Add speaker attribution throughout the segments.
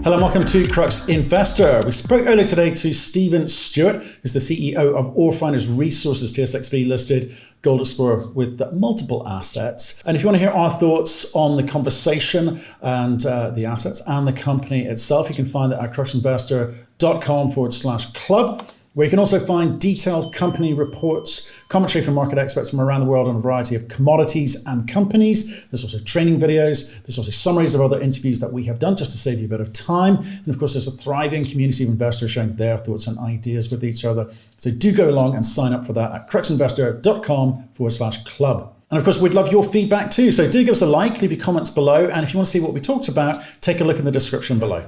Speaker 1: Hello and welcome to Crux Investor. We spoke earlier today to Stephen Stewart, who's the CEO of Ore Finders Resources, TSXV listed gold explorer with multiple assets. And if you want to hear our thoughts on the conversation and the assets and the company itself, you can find that at cruxinvestor.com/club. Where you can also find detailed company reports, commentary from market experts from around the world on a variety of commodities and companies. There's also training videos. There's also summaries of other interviews that we have done just to save you a bit of time. And of course, there's a thriving community of investors sharing their thoughts and ideas with each other. So do go along and sign up for that at cruxinvestor.com/club. And of course, we'd love your feedback too. So do give us a like, leave your comments below. And if you want to see what we talked about, take a look in the description below.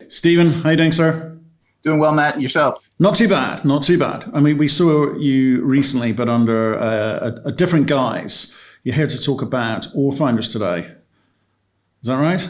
Speaker 1: Stephen, how you doing, sir?
Speaker 2: Doing well, Matt, and yourself?
Speaker 1: Not too bad, not too bad. I mean, we saw you recently, but under a different guise. You're here to talk about Ore Finders today. Is that right?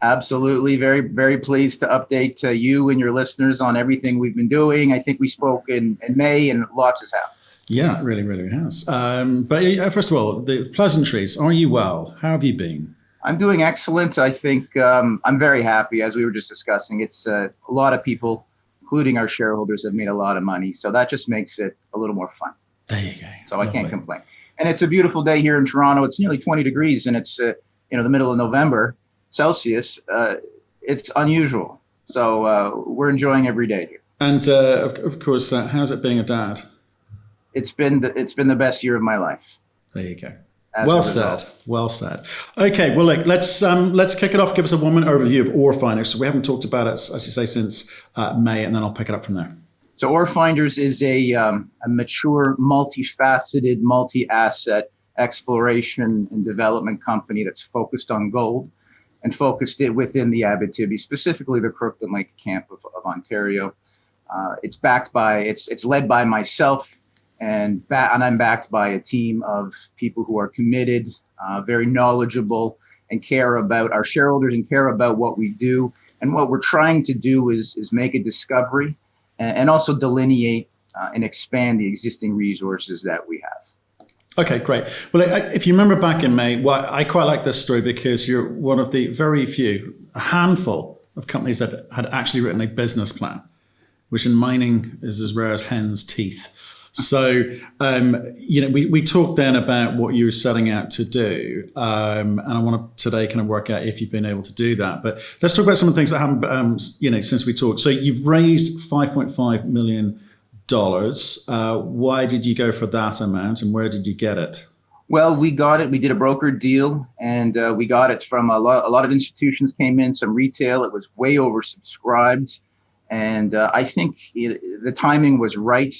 Speaker 2: Absolutely. Very, very pleased to update you and your listeners on everything we've been doing. I think we spoke in May and lots has happened.
Speaker 1: Yeah, it really, really has. But first of all, the pleasantries. Are you well? How have you been?
Speaker 2: I'm doing excellent. I think I'm very happy, as we were just discussing. It's a lot of people, including our shareholders, have made a lot of money. So that just makes it a little more fun.
Speaker 1: There you go.
Speaker 2: So Lovely. I can't complain. And it's a beautiful day here in Toronto. It's nearly 20 degrees and it's the middle of November Celsius. It's unusual. So we're enjoying every day here.
Speaker 1: And of course, how's it being a dad?
Speaker 2: It's been the best year of my life.
Speaker 1: There you go. Well said. Well said. Okay. Well, look, let's kick it off. Give us a 1 minute overview of Ore Finders. So we haven't talked about it, as you say, since May, and then I'll pick it up from there.
Speaker 2: So Ore Finders is a mature, multifaceted, multi-asset exploration and development company that's focused on gold and focused it within the Abitibi, specifically the Kirkland Lake camp of Ontario. It's led by myself. And I'm backed by a team of people who are committed, very knowledgeable, and care about our shareholders and care about what we do. And what we're trying to do is make a discovery and also delineate and expand the existing resources that we have.
Speaker 1: Okay, great. Well, if you remember back in May, I quite like this story because you're one of the very few, a handful of companies that had actually written a business plan, which in mining is as rare as hen's teeth. So, we talked then about what you were setting out to do, and I want to today kind of work out if you've been able to do that. But let's talk about some of the things that happened, since we talked. So you've raised $5.5 million. Why did you go for that amount, and where did you get it?
Speaker 2: Well, we got it. We did a brokered deal, and we got it from a lot of institutions came in, some retail. It was way oversubscribed, and I think the timing was right.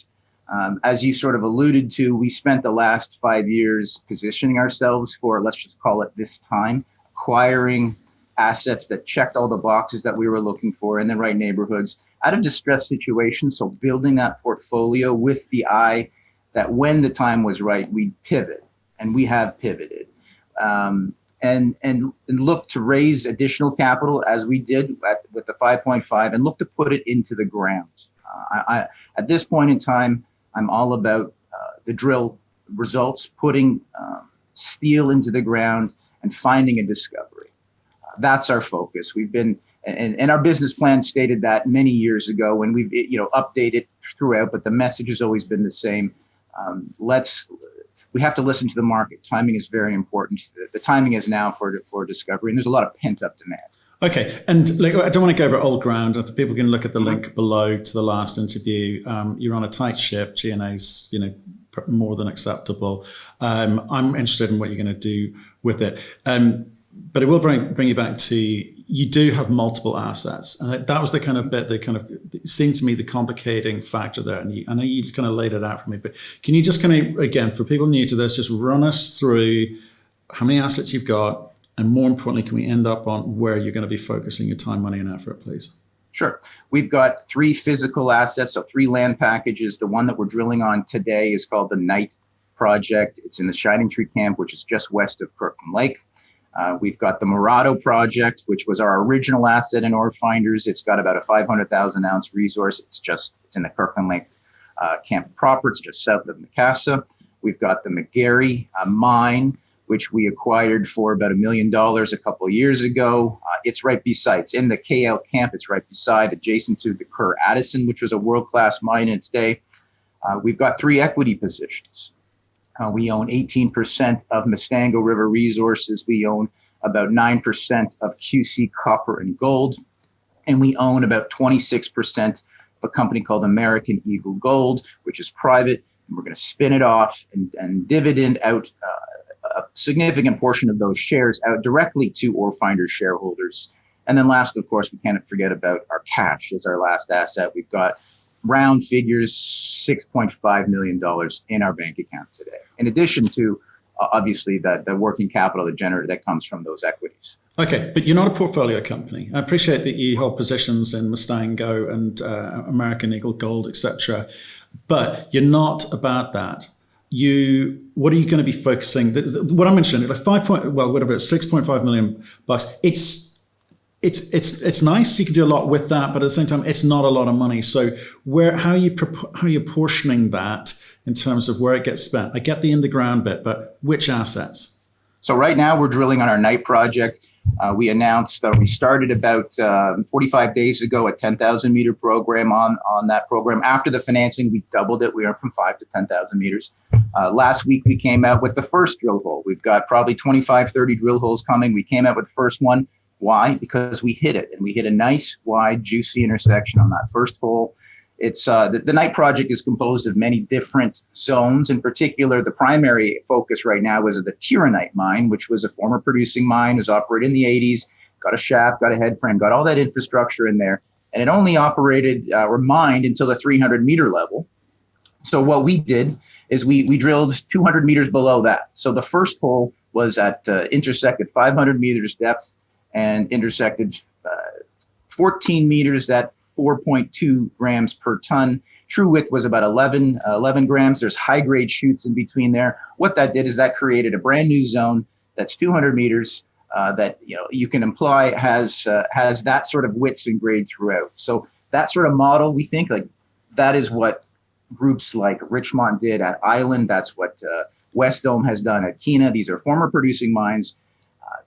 Speaker 2: As you sort of alluded to, we spent the last 5 years positioning ourselves for, let's just call it this time, acquiring assets that checked all the boxes that we were looking for in the right neighborhoods out of distressed situations. So building that portfolio with the eye that when the time was right, we'd pivot, and we have pivoted. And look to raise additional capital as we did with the 5.5 and look to put it into the ground. At this point in time, I'm all about the drill results, putting steel into the ground and finding a discovery. That's our focus. We've been, and our business plan stated that many years ago, and we've updated throughout, but the message has always been the same. We have to listen to the market. Timing is very important. The timing is now for discovery, and there's a lot of pent-up demand.
Speaker 1: Okay, and I don't want to go over old ground. If people can look at the link below to the last interview, you're on a tight ship. G&A's, more than acceptable. I'm interested in what you're going to do with it. But it will bring you back to, you do have multiple assets. And that was the kind of bit that kind of seemed to me the complicating factor there. And I know you kind of laid it out for me, but can you just kind of, again, for people new to this, just run us through how many assets you've got? And more importantly, can we end up on where you're going to be focusing your time, money, and effort, please?
Speaker 2: Sure. We've got 3 physical assets, so 3 land packages. The one that we're drilling on today is called the Knight Project. It's in the Shining Tree Camp, which is just west of Kirkland Lake. We've got the Murado Project, which was our original asset in Ore Finders. It's got about a 500,000 ounce resource. It's in the Kirkland Lake camp proper. It's just south of Macassa. We've got the McGarry mine, which we acquired for about $1 million a couple of years ago. It's right beside, it's in the KL camp. It's right beside, adjacent to the Kerr Addison, which was a world-class mine in its day. We've got 3 equity positions. We own 18% of Mustango River Resources. We own about 9% of QC Copper and Gold. And we own about 26% of a company called American Eagle Gold, which is private. And we're going to spin it off and dividend out a significant portion of those shares out directly to Orefinder shareholders. And then last, of course, we can't forget about our cash as our last asset. We've got round figures, $6.5 million in our bank account today, in addition to obviously the working capital that comes from those equities.
Speaker 1: Okay, but you're not a portfolio company. I appreciate that you hold positions in Mustango and American Eagle Gold, etc., but you're not about that. What are you going to be focusing? What I'm mentioning, like $6.5 million bucks. It's nice. You can do a lot with that, but at the same time, it's not a lot of money. So how are you portioning that in terms of where it gets spent? I get the in the ground bit, but which assets?
Speaker 2: So right now we're drilling on our Knight project. We announced that we started about 45 days ago a 10,000 meter program on that program. After the financing, we doubled it. We went from 5 to 10,000 meters. Last week, we came out with the first drill hole. We've got probably 25, 30 drill holes coming. We came out with the first one. Why? Because we hit it, and we hit a nice, wide, juicy intersection on that first hole. It's the Knight project is composed of many different zones. In particular, the primary focus right now is the Tiranite mine, which was a former producing mine, was operated in the 80s, got a shaft, got a head frame, got all that infrastructure in there, and it only operated or mined until the 300-meter level. So what we did is we drilled 200 meters below that. So the first hole was intersected 500 meters depth and intersected 14 meters at 4.2 grams per ton. True width was about 11 grams. There's high grade chutes in between there. What that did is that created a brand new zone that's 200 meters that you can imply has that sort of widths and grade throughout. So that sort of model, we think like that is what groups like Richmont did at Island. That's what West Dome has done at Kena. These are former producing mines.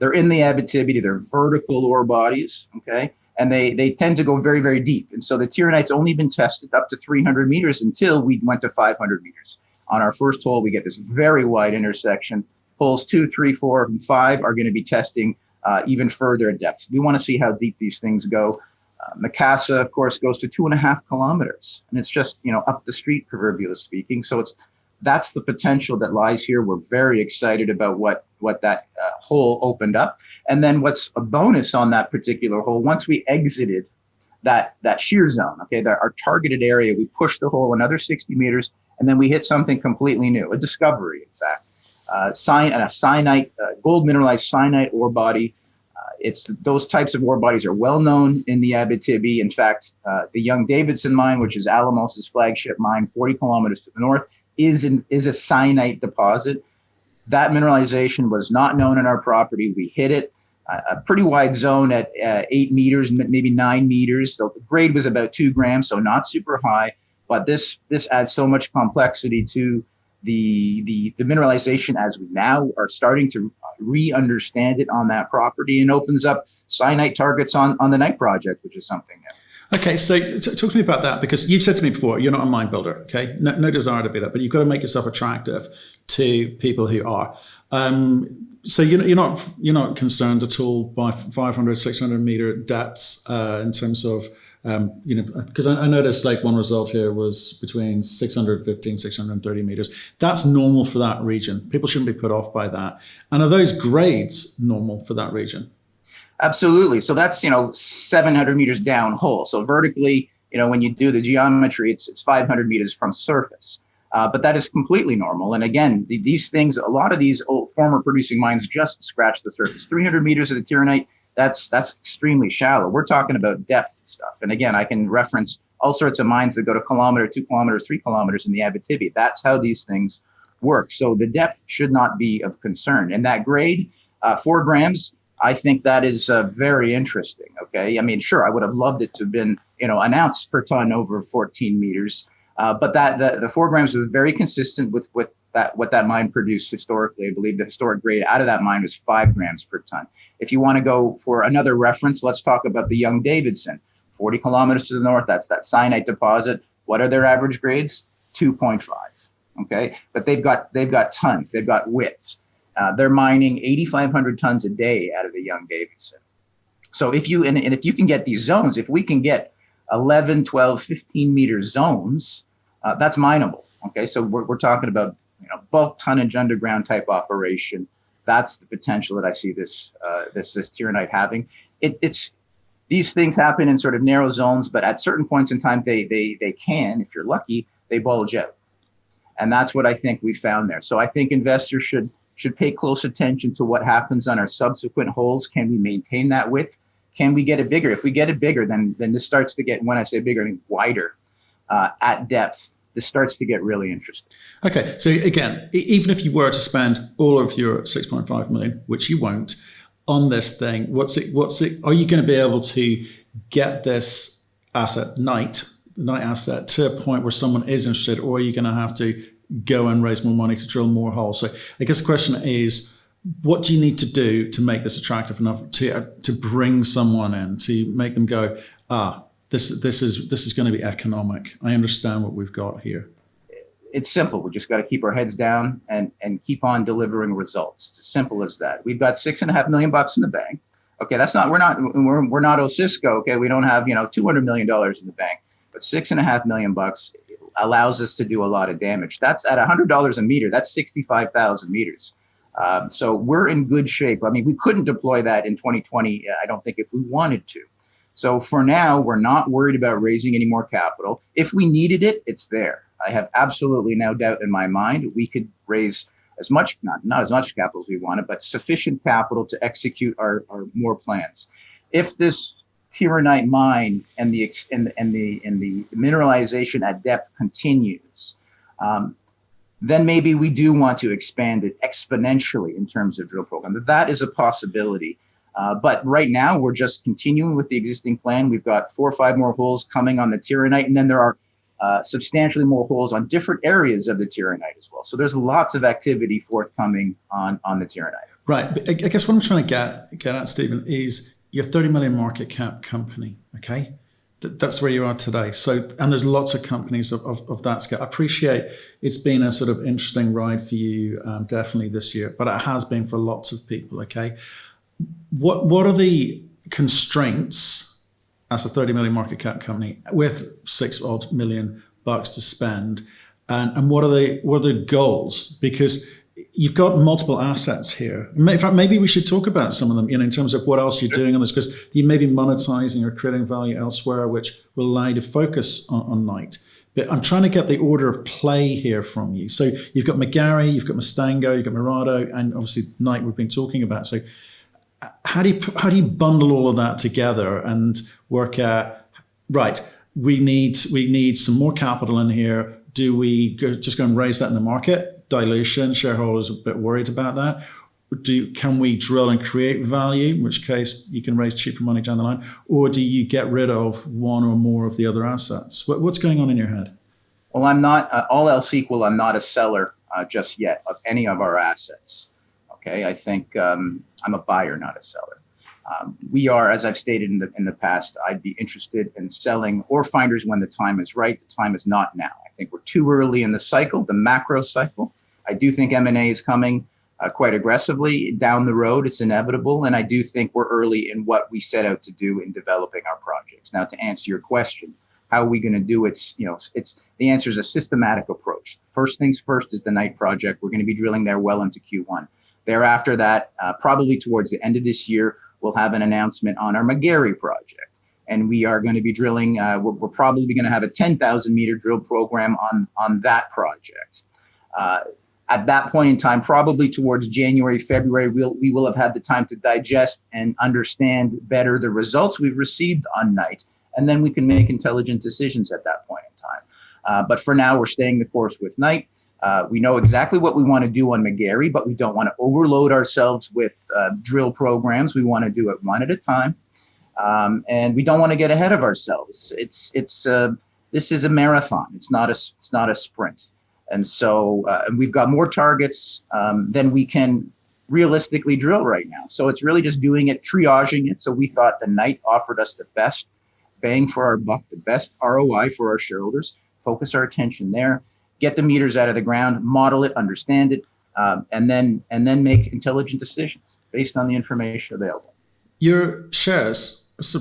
Speaker 2: They're in the Abitibi. They're vertical ore bodies, okay? And they tend to go very, very deep. And so the Tiranite's only been tested up to 300 meters until we went to 500 meters. On our first hole, we get this very wide intersection. Holes 2, 3, 4, and 5 are going to be testing even further at depth. We want to see how deep these things go. Macassa, of course, goes to 2.5 kilometers. And it's just, up the street, proverbially speaking. So that's the potential that lies here. We're very excited about what that hole opened up. And then what's a bonus on that particular hole, once we exited that shear zone, okay, our targeted area, we pushed the hole another 60 meters, and then we hit something completely new, a discovery, in fact. A syenite, gold mineralized syenite ore body. Those types of ore bodies are well known in the Abitibi. In fact, the Young-Davidson mine, which is Alamos's flagship mine, 40 kilometers to the north, is a syenite deposit. That mineralization was not known in our property. We hit it, a pretty wide zone at 8 meters, maybe 9 meters. The grade was about 2 grams, so not super high. But this adds so much complexity to the mineralization as we now are starting to re-understand it on that property, and opens up syenite targets on the Knight project, which is something new.
Speaker 1: Okay, so talk to me about that, because you've said to me before, you're not a mine builder, okay? No desire to be that, but you've got to make yourself attractive to people who are. So you're not concerned at all by 500, 600 meter depths in terms of, because I noticed like one result here was between 650 and 630 meters. That's normal for that region. People shouldn't be put off by that. And are those grades normal for that region?
Speaker 2: Absolutely. So that's, 700 meters down hole. So vertically, when you do the geometry, it's 500 meters from surface. But that is completely normal. And again, these things, a lot of these old former producing mines just scratch the surface. 300 meters of the Tiranite, that's extremely shallow. We're talking about depth stuff. And again, I can reference all sorts of mines that go to kilometer, 2 kilometers, 3 kilometers in the Abitibi. That's how these things work. So the depth should not be of concern. And that grade, 4 grams, I think that is very interesting. Okay, I mean, sure, I would have loved it to have been, an ounce per ton over 14 meters, but the 4 grams was very consistent with what that mine produced historically. I believe the historic grade out of that mine was 5 grams per ton. If you want to go for another reference, let's talk about the Young-Davidson, 40 kilometers to the north. That's that cyanite deposit. What are their average grades? 2.5. Okay, but they've got tons. They've got widths. They're mining 8,500 tons a day out of the Young-Davidson. So if you and if you can get these zones, if we can get 11, 12, 15 meter zones, that's mineable. Okay, so we're talking about bulk tonnage underground type operation. That's the potential that I see this tiernite having. It's these things happen in sort of narrow zones, but at certain points in time, they can, if you're lucky, they bulge out. And that's what I think we found there. So I think investors should pay close attention to what happens on our subsequent holes. Can we maintain that width? Can we get it bigger? If we get it bigger, then this starts to get, when I say bigger, I mean wider at depth. This starts to get really interesting.
Speaker 1: Okay, so again, even if you were to spend all of your 6.5 million, which you won't, on this thing, what's it? Are you going to be able to get this asset, the Knight asset, to a point where someone is interested, or are you going to have to go and raise more money to drill more holes? So I guess the question is, what do you need to do to make this attractive enough to bring someone in, to make them go, this is going to be economic. I understand what we've got here.
Speaker 2: It's simple. We just got to keep our heads down and keep on delivering results. It's as simple as that. We've got $6.5 million in the bank. Okay, we're not Osisko. Okay, we don't have $200 million in the bank, but $6.5 million allows us to do a lot of damage. That's at $100 a meter. That's 65,000 meters. So we're in good shape. I mean, we couldn't deploy that in 2020. I don't think if we wanted to. So for now, we're not worried about raising any more capital. If we needed it, it's there. I have absolutely no doubt in my mind we could raise as much, not as much capital as we wanted, but sufficient capital to execute our more plans. If this tiernite mine and the mineralization at depth continues, then maybe we do want to expand it exponentially in terms of drill program. That is a possibility. But right now, we're just continuing with the existing plan. We've got 4 or 5 more holes coming on the tiernite, and then there are substantially more holes on different areas of the tiernite as well. So there's lots of activity forthcoming on the tiernite.
Speaker 1: Right. But I guess what I'm trying to get at, Stephen, is you're a 30 million market cap company, okay? That's where you are today. So, and there's lots of companies of that scale. I appreciate it's been a sort of interesting ride for you, definitely this year, but it has been for lots of people, okay? What are the constraints as a 30 million market cap company with $6 million to spend, and what are the goals? Because you've got multiple assets here. In fact, maybe we should talk about some of them, in terms of what else you're doing on this, because you may be monetizing or creating value elsewhere, which will allow you to focus on Knight. But I'm trying to get the order of play here from you. So you've got McGarry, you've got Mustango, you've got Mirado, and obviously Knight we've been talking about. So how do you bundle all of that together and work out, right, we need some more capital in here. Do we just go and raise that in the market? Dilution, shareholders are a bit worried about that. Can we drill and create value, in which case you can raise cheaper money down the line? Or do you get rid of one or more of the other assets? What's going on in your head?
Speaker 2: Well, I'm not, all else equal, I'm not a seller just yet of any of our assets. Okay, I think I'm a buyer, not a seller. We are, as I've stated in the past, I'd be interested in selling or finders when the time is right. The time is not now. I think we're too early in the cycle, the macro cycle. I do think M&A is coming quite aggressively down the road. It's inevitable. And I do think we're early in what we set out to do in developing our projects. Now, to answer your question, how are we going to do it? It's the answer is a systematic approach. First things first is the Knight project. We're going to be drilling there well into Q1. Thereafter that, probably towards the end of this year, we'll have an announcement on our McGarry project. And we are going to be drilling, we're probably going to have a 10,000 meter drill program on that project. At that point in time, probably towards January, February, we will have had the time to digest and understand better the results we've received on Knight. And then we can make intelligent decisions at that point in time. But for now, we're staying the course with Knight. We know exactly what we want to do on McGarry, but we don't want to overload ourselves with drill programs. We want to do it one at a time. And we don't want to get ahead of ourselves. This is a marathon. It's not a sprint. And so and we've got more targets than we can realistically drill right now. So it's really just doing it, triaging it. So we thought the Knight offered us the best bang for our buck, the best ROI for our shareholders. Focus our attention there, get the meters out of the ground, model it, understand it, and then make intelligent decisions based on the information available.
Speaker 1: Your shares, so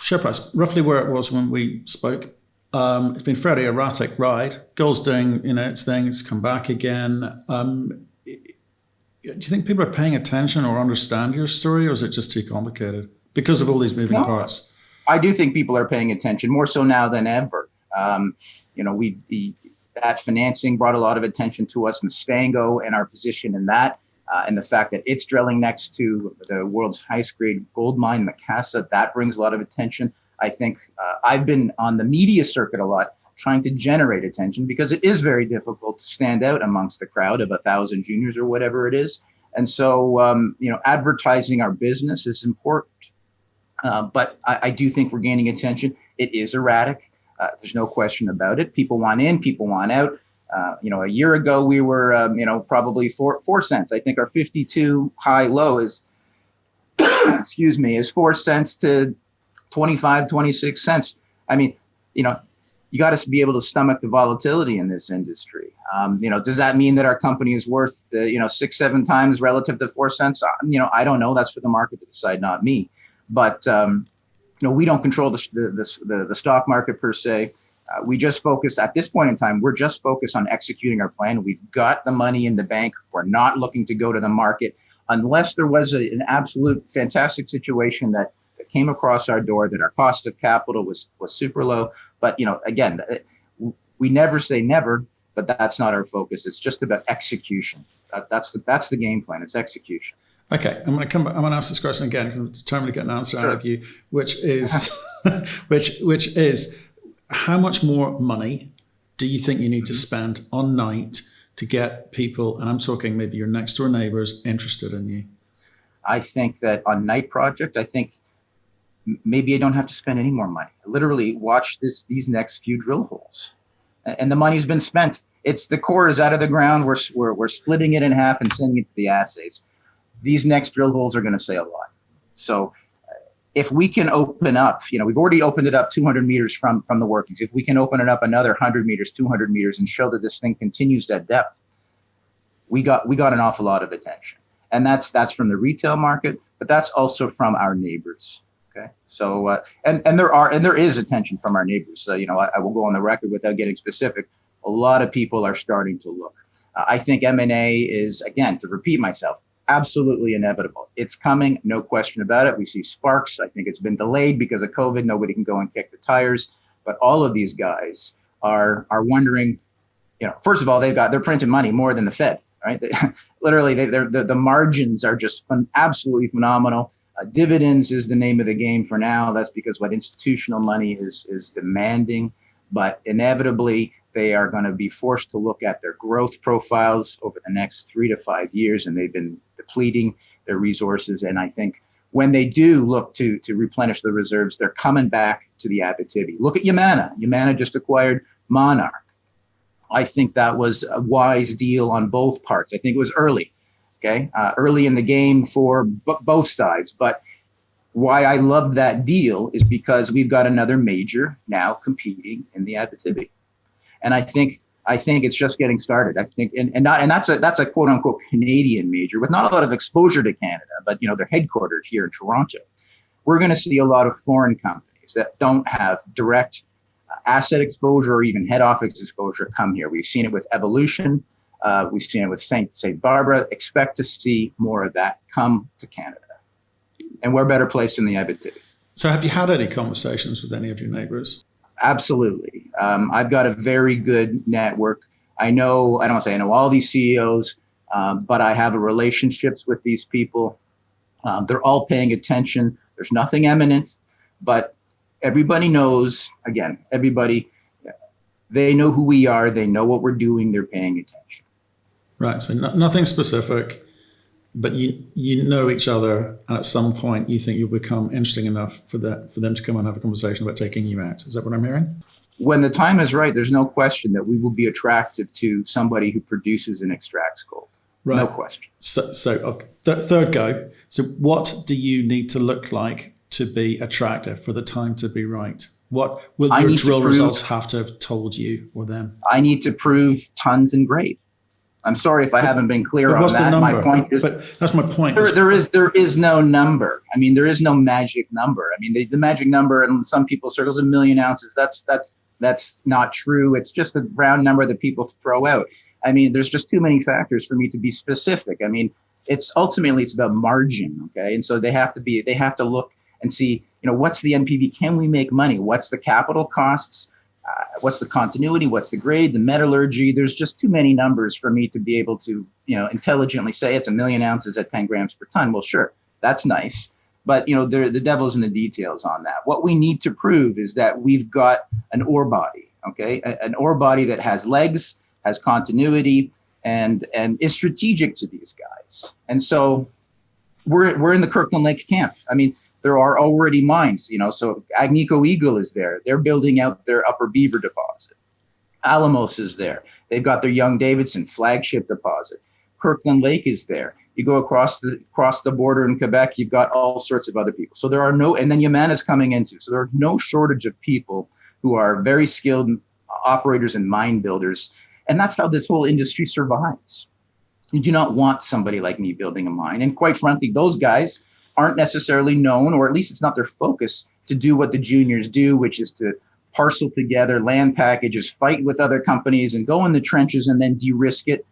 Speaker 1: share price, roughly where it was when we spoke. It's been a fairly erratic ride. Gold's doing its thing. It's come back again. Do you think people are paying attention or understand your story, or is it just too complicated because of all these moving parts?
Speaker 2: I do think people are paying attention more so now than ever. That financing brought a lot of attention to us, Mustango, and our position in that, and the fact that it's drilling next to the world's highest grade gold mine, Macassa, that brings a lot of attention. I think I've been on the media circuit a lot, trying to generate attention because it is very difficult to stand out amongst the crowd of 1,000 juniors or whatever it is. And so, advertising our business is important. But I do think we're gaining attention. It is erratic. There's no question about it. People want in, people want out. A year ago, we were, probably 4 cents. I think our 52 high low is, is 4 cents to 25, 26 cents. I mean, you got to be able to stomach the volatility in this industry. Does that mean that our company is worth, 6-7 times relative to 4 cents? I don't know. That's for the market to decide, not me. But we don't control the stock market per se. We just focus at this point in time. We're just focused on executing our plan. We've got the money in the bank. We're not looking to go to the market unless there was an absolute fantastic situation that came across our door, that our cost of capital was super low. But again, we never say never, but that's not our focus. It's just about execution. That's the game plan. It's execution.
Speaker 1: Okay, I'm going to ask this question again because I'm determined to get an answer out of you, which is which is how much more money do you think you need to spend on Knight to get people, and I'm talking maybe your next door neighbors, interested in you?
Speaker 2: I think that on Knight project, maybe I don't have to spend any more money. Literally watch these next few drill holes, and the money's been spent. The core is out of the ground. We're splitting it in half and sending it to the assays. These next drill holes are going to say a lot. So if we can open up, we've already opened it up 200 meters from the workings. If we can open it up another 100 meters, 200 meters, and show that this thing continues at depth, we got an awful lot of attention. And that's from the retail market, but that's also from our neighbors. Okay. So, and there is attention from our neighbors. So, I will go on the record without getting specific. A lot of people are starting to look. I think M&A is, again, to repeat myself, absolutely inevitable. It's coming, no question about it. We see sparks. I think it's been delayed because of COVID. Nobody can go and kick the tires. But all of these guys are wondering, first of all, they're printing money more than the Fed, right? Literally, the margins are just absolutely phenomenal. Dividends is the name of the game for now. That's because what institutional money is demanding. But inevitably, they are going to be forced to look at their growth profiles over the next 3 to 5 years, and they've been depleting their resources. And I think when they do look to replenish the reserves, they're coming back to the Abitibi. Look at Yamana. Yamana just acquired Monarch. I think that was a wise deal on both parts. I think it was early, early in the game for both sides. But why I love that deal is because we've got another major now competing in the Abitibi. And I think it's just getting started. I think, and that's a quote unquote Canadian major with not a lot of exposure to Canada, but they're headquartered here in Toronto. We're going to see a lot of foreign companies that don't have direct asset exposure or even head office exposure come here. We've seen it with Evolution. We've seen it with St. Barbara. Expect to see more of that come to Canada. And we're better placed in the Abitibi.
Speaker 1: So have you had any conversations with any of your neighbors?
Speaker 2: Absolutely. I've got a very good network. I don't want to say I know all these CEOs, but I have relationships with these people. They're all paying attention. There's nothing imminent, but everybody knows, they know who we are. They know what we're doing. They're paying attention.
Speaker 1: Right. So nothing specific, but you know each other, and at some point you think you'll become interesting enough for them to come and have a conversation about taking you out. Is that what I'm hearing?
Speaker 2: When the time is right, there's no question that we will be attractive to somebody who produces and extracts gold.
Speaker 1: Right.
Speaker 2: No question.
Speaker 1: So okay. Third go. So what do you need to look like to be attractive for the time to be right? What will your drill results have to have told you or them?
Speaker 2: I need to prove tons and grade. I'm sorry if I haven't been clear on that. My point is,
Speaker 1: but that's my point.
Speaker 2: There is no number. I mean, there is no magic number. I mean, the magic number in some people's circles, 1 million ounces. That's not true. It's just a round number that people throw out. I mean, there's just too many factors for me to be specific. I mean, it's about margin, okay? And so they have to look and see, what's the NPV? Can we make money? What's the capital costs? What's the continuity? What's the grade? The metallurgy? There's just too many numbers for me to be able to, intelligently say it's 1 million ounces at 10 grams per ton. Well, sure, that's nice. But, the devil's in the details on that. What we need to prove is that we've got an ore body, okay? An ore body that has legs, has continuity, and is strategic to these guys. And so we're in the Kirkland Lake camp. I mean, there are already mines, so Agnico Eagle is there. They're building out their Upper Beaver deposit. Alamos is there. They've got their Young-Davidson flagship deposit. Kirkland Lake is there. You go across the border in Quebec, you've got all sorts of other people. So and then Yamana's coming into. So there are no shortage of people who are very skilled operators and mine builders. And that's how this whole industry survives. You do not want somebody like me building a mine. And quite frankly, those guys aren't necessarily known, or at least it's not their focus, to do what the juniors do, which is to parcel together land packages, fight with other companies, and go in the trenches and then de-risk it.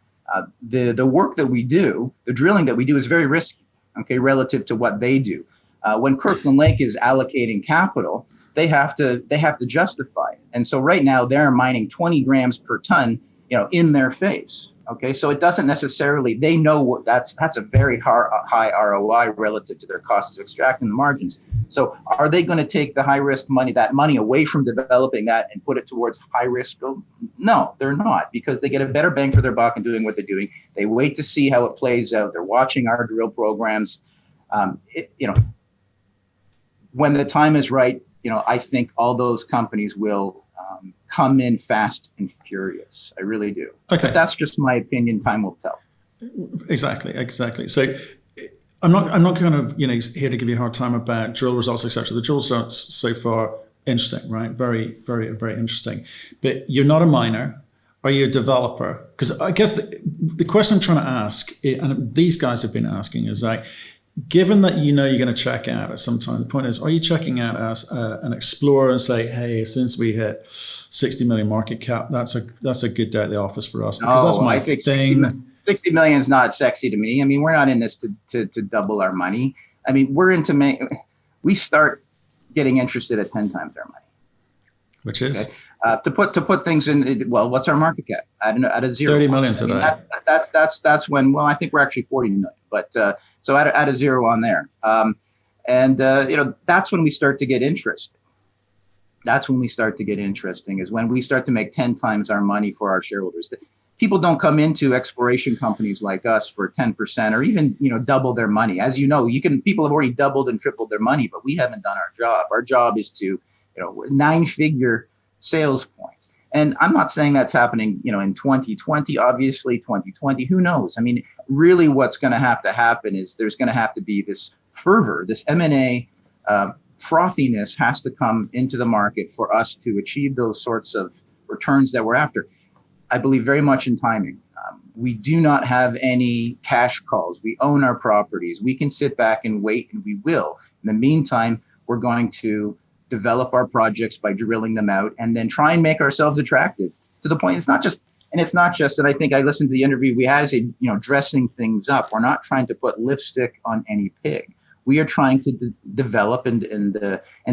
Speaker 2: The work that we do, the drilling that we do, is very risky, okay, relative to what they do. When Kirkland Lake is allocating capital, they have to justify it. And so right now they're mining 20 grams per ton, in their face. Okay, so it doesn't necessarily, they know what that's a very high ROI relative to their costs of extracting the margins. So are they going to take the high risk that money away from developing that and put it towards high risk gold? No, they're not, because they get a better bang for their buck in doing what they're doing. They wait to see how it plays out. They're watching our drill programs. When the time is right, I think all those companies will come in fast and furious. I really do.
Speaker 1: Okay.
Speaker 2: But that's just my opinion. Time will tell.
Speaker 1: Exactly. So I'm not kind of here to give you a hard time about drill results, etc. The drill results so far, interesting, right? Very, very, very interesting. But you're not a miner. Are you a developer? Because I guess the question I'm trying to ask, and these guys have been asking, is like, given that you're going to check out at some time, the point is, are you checking out as an explorer and say, hey, since we hit 60 million market cap, that's a good day at the office for us? Because that's my thing.
Speaker 2: 60 million is not sexy to me. I mean, we're not in this to double our money. I mean, we start getting interested at 10 times our money.
Speaker 1: Which is?
Speaker 2: Okay? To put things in, well, what's our market cap? At a zero.
Speaker 1: 30 million today.
Speaker 2: I mean, that's when, well, I think we're actually 40 million, but so add a zero on there. That's when we start to get interesting. That's when we start to get interesting, is when we start to make 10 times our money for our shareholders. People don't come into exploration companies like us for 10% or even, double their money. As you know, people have already doubled and tripled their money, but we haven't done our job. Our job is to, 9-figure sales point. And I'm not saying that's happening, in 2020, obviously 2020, who knows? I mean, really what's going to happen is there's going to have to be this fervor, this M&A frothiness has to come into the market for us to achieve those sorts of returns that we're after. I believe very much in timing. We do not have any cash calls. We own our properties. We can sit back and wait, and we will. In the meantime, we're going to develop our projects by drilling them out and then try and make ourselves attractive to the point. It's not just, and I think I listened to the interview we had, say, dressing things up. We're not trying to put lipstick on any pig. We are trying to develop and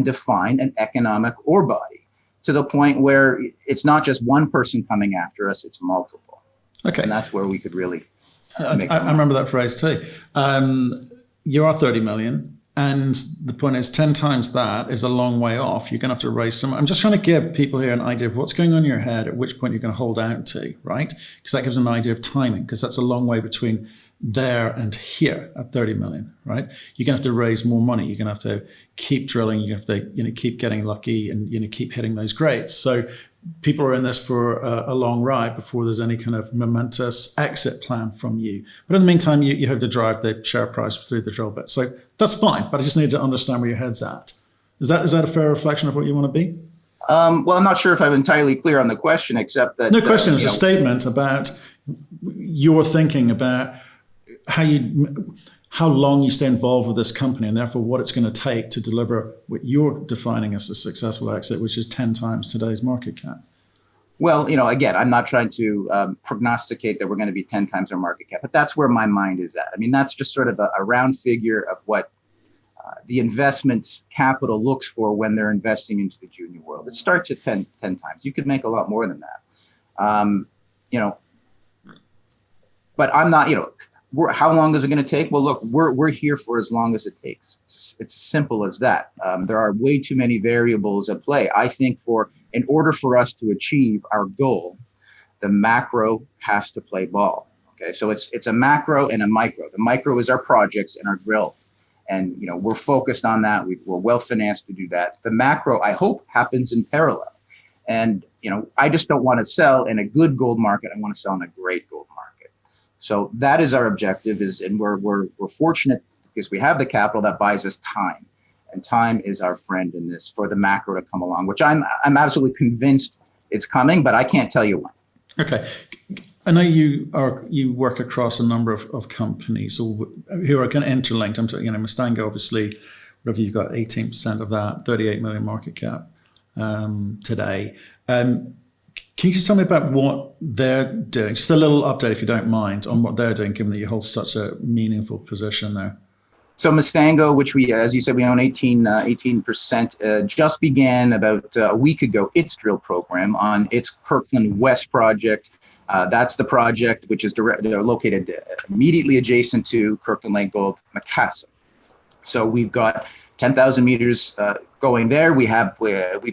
Speaker 2: define an economic ore body to the point where it's not just one person coming after us, it's multiple.
Speaker 1: Okay.
Speaker 2: And that's where we could really
Speaker 1: I remember that phrase too. You are 30 million. And the point is 10 times that is a long way off. You're going to have to raise some. I'm just trying to give people here an idea of what's going on in your head, at which point you're going to hold out to, right? Because that gives them an idea of timing, because that's a long way between there and here at 30 million, right? You're going to have to raise more money. You're going to have to keep drilling. You have to, keep getting lucky and, keep hitting those grades. So people are in this for a long ride before there's any kind of momentous exit plan from you. But in the meantime, you hope to drive the share price through the drill bit. So that's fine, but I just need to understand where your head's at. Is that a fair reflection of what you want to be?
Speaker 2: Well, I'm not sure if I'm entirely clear on the question, except that...
Speaker 1: No question. It's a statement about your thinking about how long you stay involved with this company and therefore what it's going to take to deliver what you're defining as a successful exit, which is 10 times today's market cap.
Speaker 2: Well, again, I'm not trying to prognosticate that we're going to be 10 times our market cap, but that's where my mind is at. I mean, that's just sort of a round figure of what the investment capital looks for when they're investing into the junior world. It starts at 10 times. You could make a lot more than that. But I'm not, how long is it going to take? Well, look, we're here for as long as it takes. It's as simple as that. There are way too many variables at play. I think in order for us to achieve our goal, the macro has to play ball. Okay, so it's a macro and a micro. The micro is our projects and our drill, and we're focused on that. We're well financed to do that. The macro, I hope, happens in parallel. And I just don't want to sell in a good gold market. I want to sell in a great gold market. So that is our objective, and we're fortunate because we have the capital that buys us time, and time is our friend in this for the macro to come along, which I'm absolutely convinced it's coming, but I can't tell you when.
Speaker 1: Okay, I know you work across a number of companies who are kind of interlinked. I'm talking, Mustango, obviously, whatever you've got 18% of that, 38 million market cap today. Can you just tell me about what they're doing? Just a little update, if you don't mind, on what they're doing, given that you hold such a meaningful position there.
Speaker 2: So Mustango, which we, as you said, we own 18%, just began about a week ago its drill program on its Kirkland West project. That's the project which is located immediately adjacent to Kirkland Lake Gold Macassa. So we've got 10,000 meters going there. We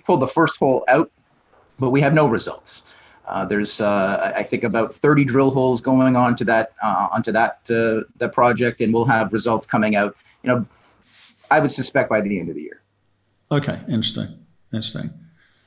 Speaker 2: pulled the first hole out, but we have no results. There's, I think, about 30 drill holes going onto that project, and we'll have results coming out. I would suspect by the end of the year.
Speaker 1: Okay, interesting.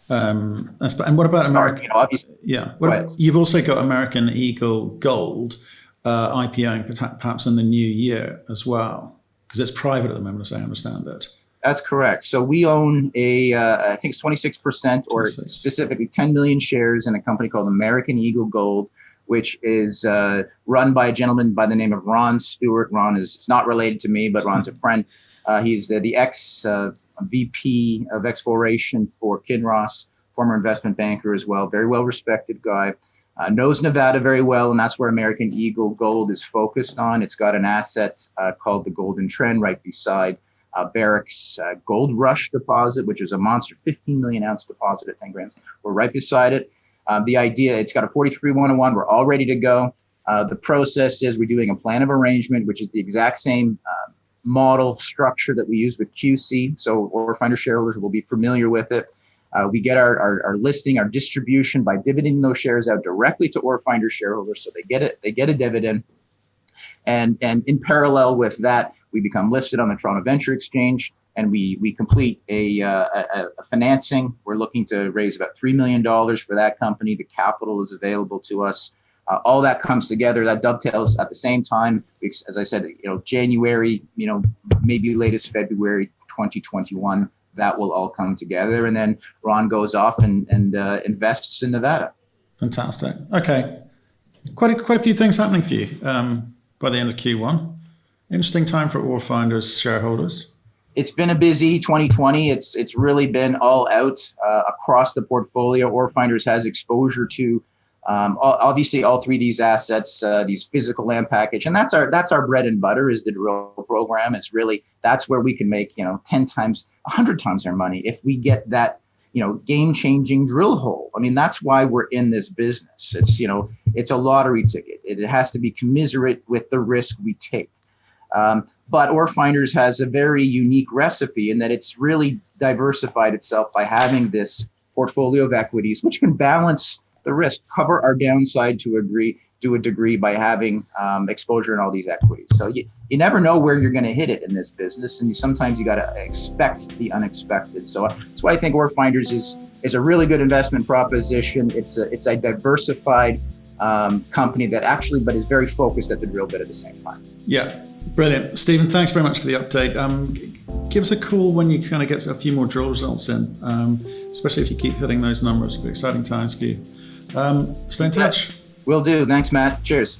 Speaker 1: And what about American?
Speaker 2: Obviously.
Speaker 1: Yeah. You've also got American Eagle Gold IPOing perhaps in the new year as well, because it's private at the moment, as I understand it.
Speaker 2: That's correct. So we own I think it's 26%, or
Speaker 1: 26.
Speaker 2: Specifically 10 million shares in a company called American Eagle Gold, which is run by a gentleman by the name of Ron Stewart. Ron is not related to me, but Ron's a friend. He's the ex-VP of exploration for Kinross, former investment banker as well, very well-respected guy. Knows Nevada very well, and that's where American Eagle Gold is focused on. It's got an asset called the Golden Trend right beside Barrick's Gold Rush deposit, which is a monster 15 million ounce deposit at 10 grams. We're right beside it. The idea, it's got a 43-101. We're all ready to go. The process is we're doing a plan of arrangement, which is the exact same model structure that we use with QC. So Orefinder shareholders will be familiar with it. We get our listing, our distribution by dividending those shares out directly to Orefinder shareholders. So they get a dividend. And in parallel with that, we become listed on the Toronto Venture Exchange, and we complete a financing. We're looking to raise about $3 million for that company. The capital is available to us. All that comes together. That dovetails at the same time. As I said, January, maybe latest February 2021. That will all come together, and then Ron goes off and invests in Nevada.
Speaker 1: Fantastic. Okay, quite a few things happening for you by the end of Q1. Interesting time for Orefinders shareholders.
Speaker 2: It's been a busy 2020. It's really been all out across the portfolio. Orefinders has exposure to obviously all three of these assets, these physical land package, and that's our bread and butter is the drill program. It's really, that's where we can make 10 times, 100 times our money if we get that game-changing drill hole. I mean, that's why we're in this business. It's a lottery ticket. It has to be commensurate with the risk we take. But Orefinders has a very unique recipe in that it's really diversified itself by having this portfolio of equities, which can balance the risk, cover our downside to a degree, do a degree by having exposure in all these equities. So you never know where you're going to hit it in this business, and sometimes you got to expect the unexpected. So that's why I think OrFinders is a really good investment proposition. It's a diversified company that actually, but is very focused at the drill bit at the same time.
Speaker 1: Yeah, brilliant. Stephen, thanks very much for the update. Give us a call when you kind of get a few more drill results in, especially if you keep hitting those numbers. It'll be exciting times for you. Stay in touch.
Speaker 2: Will do. Thanks, Matt. Cheers.